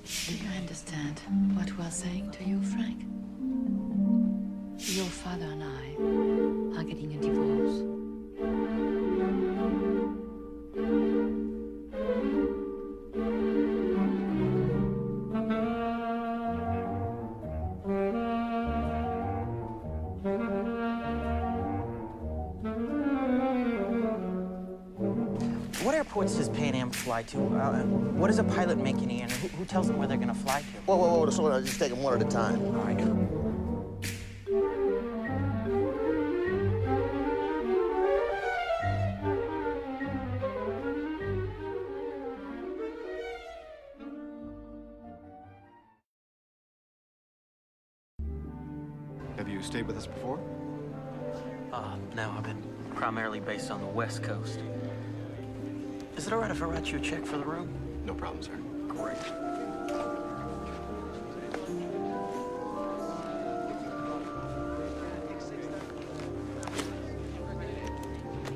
Do you understand what we're saying to you, Frank? Your father and I are getting a divorce. What airports does Pan Am fly to? What does a pilot make in the air? Who tells them where they're gonna fly to? Whoa, so just take them one at a time. All right. Have you stayed with us before? No, I've been primarily based on the West Coast. Is it all right if I write you a check for the room? No problem, sir. Great.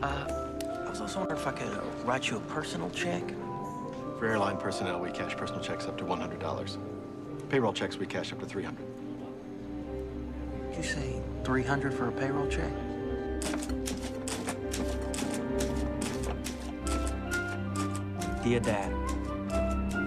I was also wondering if I could write you a personal check. For airline personnel, we cash personal checks up to $100. Payroll checks, we cash up to $300. Did you say $300 for a payroll check? Dear Dad,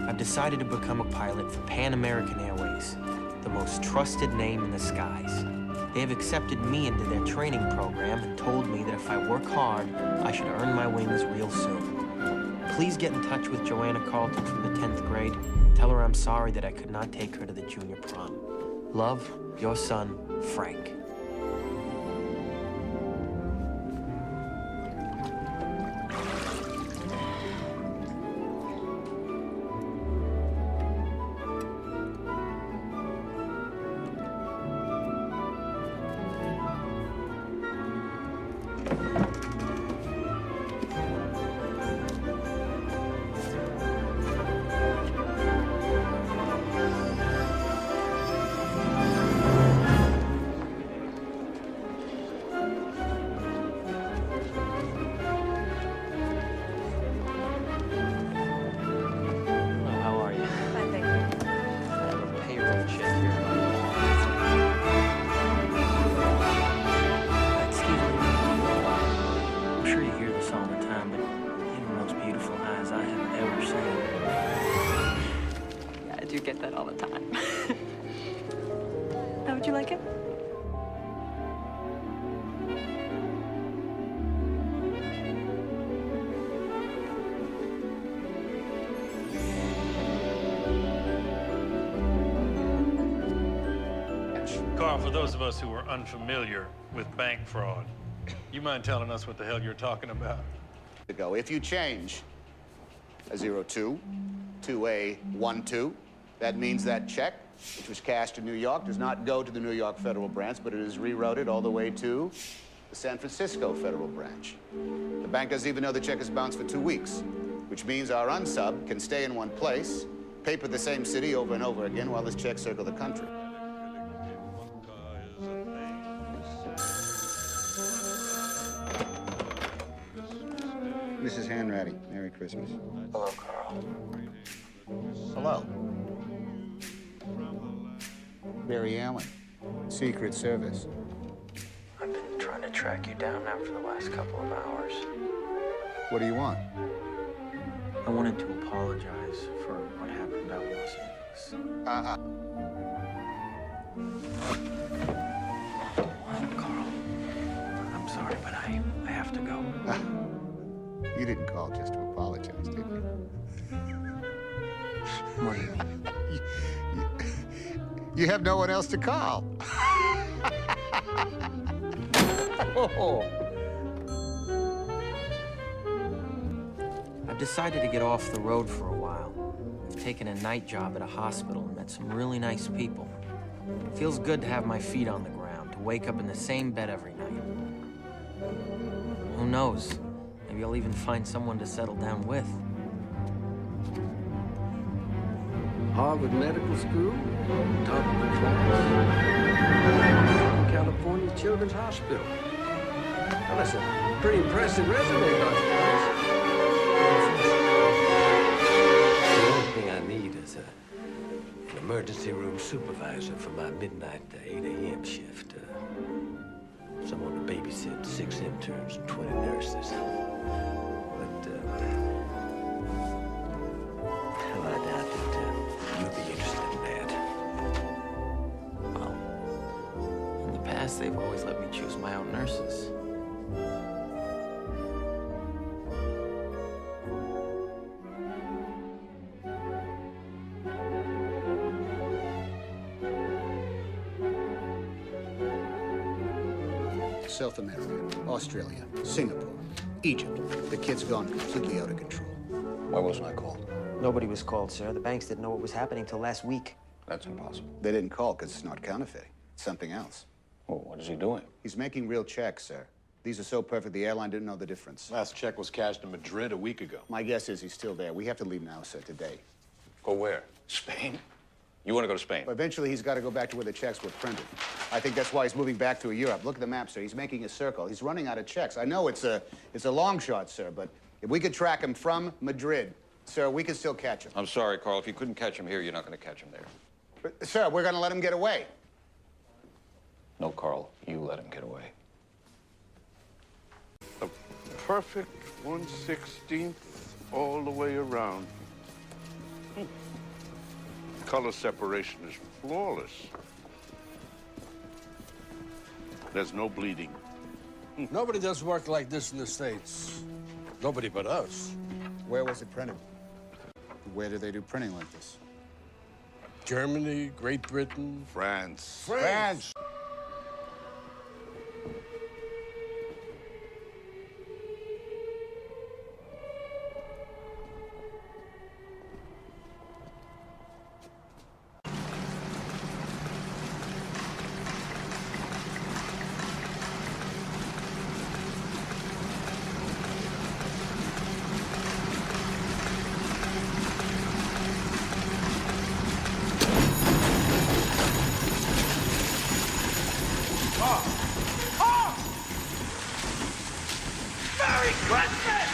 I've decided to become a pilot for Pan American Airways, the most trusted name in the skies. They have accepted me into their training program and told me that if I work hard, I should earn my wings real soon. Please get in touch with Joanna Carlton from the 10th grade. Tell her I'm sorry that I could not take her to the junior prom. Love, your son, Frank. You get that all the time. How would you like it? Carl, for those of us who are unfamiliar with bank fraud, you mind telling us what the hell you're talking about? If you change a 02 to a 12, that means that check, which was cashed in New York, does not go to the New York Federal Branch, but it is rerouted all the way to the San Francisco Federal Branch. The bank doesn't even know the check is bounced for 2 weeks, which means our unsub can stay in one place, paper the same city over and over again while this check circle the country. Mrs. Hanratty, Merry Christmas. Hello, Carl. Hello. Barry Allen, Secret Service. I've been trying to track you down now for the last couple of hours. What do you want? I wanted to apologize for what happened out in Los Angeles. Carl, I'm sorry, but I have to go. You didn't call just to apologize, did you? What do you mean? You have no one else to call. Oh. I've decided to get off the road for a while. I've taken a night job at a hospital and met some really nice people. It feels good to have my feet on the ground, to wake up in the same bed every night. Who knows? Maybe I'll even find someone to settle down with. Harvard Medical School, top of the class, California Children's Hospital. Well, that's a pretty impressive resume, Dr. Price. The only thing I need is a supervisor for my midnight to 8 a.m. shift. Someone to babysit 6 interns and 20 nurses. But, well, I doubt that you'd be interested in that. Well, in the past, they've always let me choose my own nurses. South America, Australia, Singapore, Egypt. The kid's gone completely out of control. Why wasn't I called? Nobody was called, sir. The banks didn't know what was happening till last week. That's impossible. They didn't call because it's not counterfeiting. It's something else. Well, what is he doing? He's making real checks, sir. These are so perfect, the airline didn't know the difference. Last check was cashed in Madrid a week ago. My guess is he's still there. We have to leave now, sir, today. Go where? Spain? You want to go to Spain? But eventually, he's got to go back to where the checks were printed. I think that's why he's moving back to Europe. Look at the map, sir. He's making a circle. He's running out of checks. I know it's a long shot, sir, but if we could track him from Madrid, sir, we could still catch him. I'm sorry, Carl. If you couldn't catch him here, you're not going to catch him there. But, sir, we're going to let him get away. No, Carl. You let him get away. A perfect 1/16 all the way around. Color separation is flawless. There's no bleeding. Nobody does work like this in the States. Nobody but us. Where was it printed? Where do they do printing like this? Germany, Great Britain. France. France! Merry Christmas!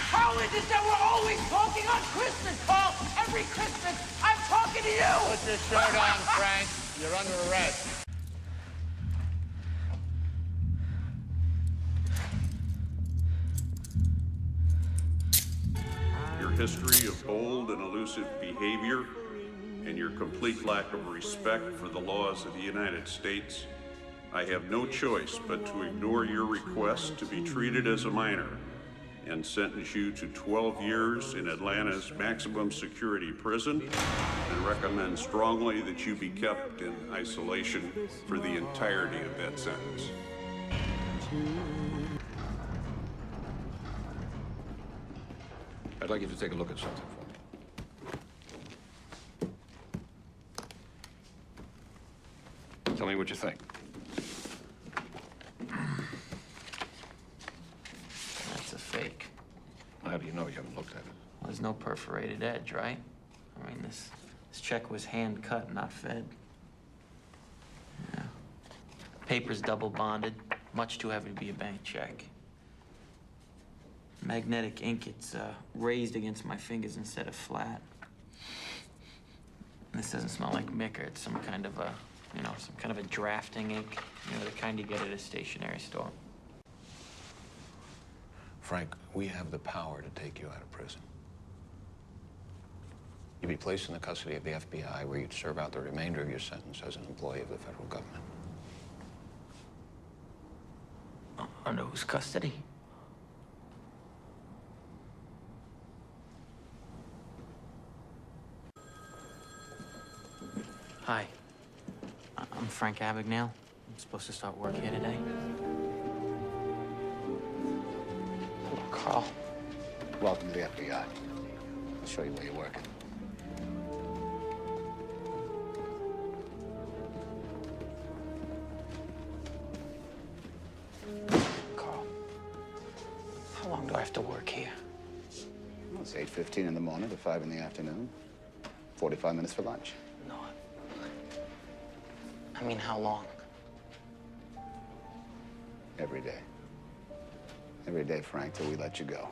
How is it that we're always talking on Christmas, Paul? Every Christmas, I'm talking to you! Put your shirt on, Frank. You're under arrest. Your history of bold and elusive behavior and your complete lack of respect for the laws of the United States, I have no choice but to ignore your request to be treated as a minor and sentence you to 12 years in Atlanta's maximum security prison and recommend strongly that you be kept in isolation for the entirety of that sentence. I'd like you to take a look at something for me. Tell me what you think. That's a fake. How do you know? You haven't looked at it. Well, there's no perforated edge, right? I mean, this check was hand cut, not fed. Yeah. Paper's double bonded, much too heavy to be a bank check. Magnetic ink, it's raised against my fingers instead of flat. And this doesn't smell like Micker. It's some kind of a, some kind of a drafting ink, the kind you get at a stationery store. Frank, we have the power to take you out of prison. You'd be placed in the custody of the FBI, where you'd serve out the remainder of your sentence as an employee of the federal government. Under whose custody? Hi. I'm Frank Abagnale. I'm supposed to start work here today. Hello, Carl. Welcome to the FBI. I'll show you where you're working. Carl, how long do I have to work here? Well, it's 8:15 in the morning to 5 in the afternoon. 45 minutes for lunch. No. I mean, how long? Every day. Every day, Frank, till we let you go.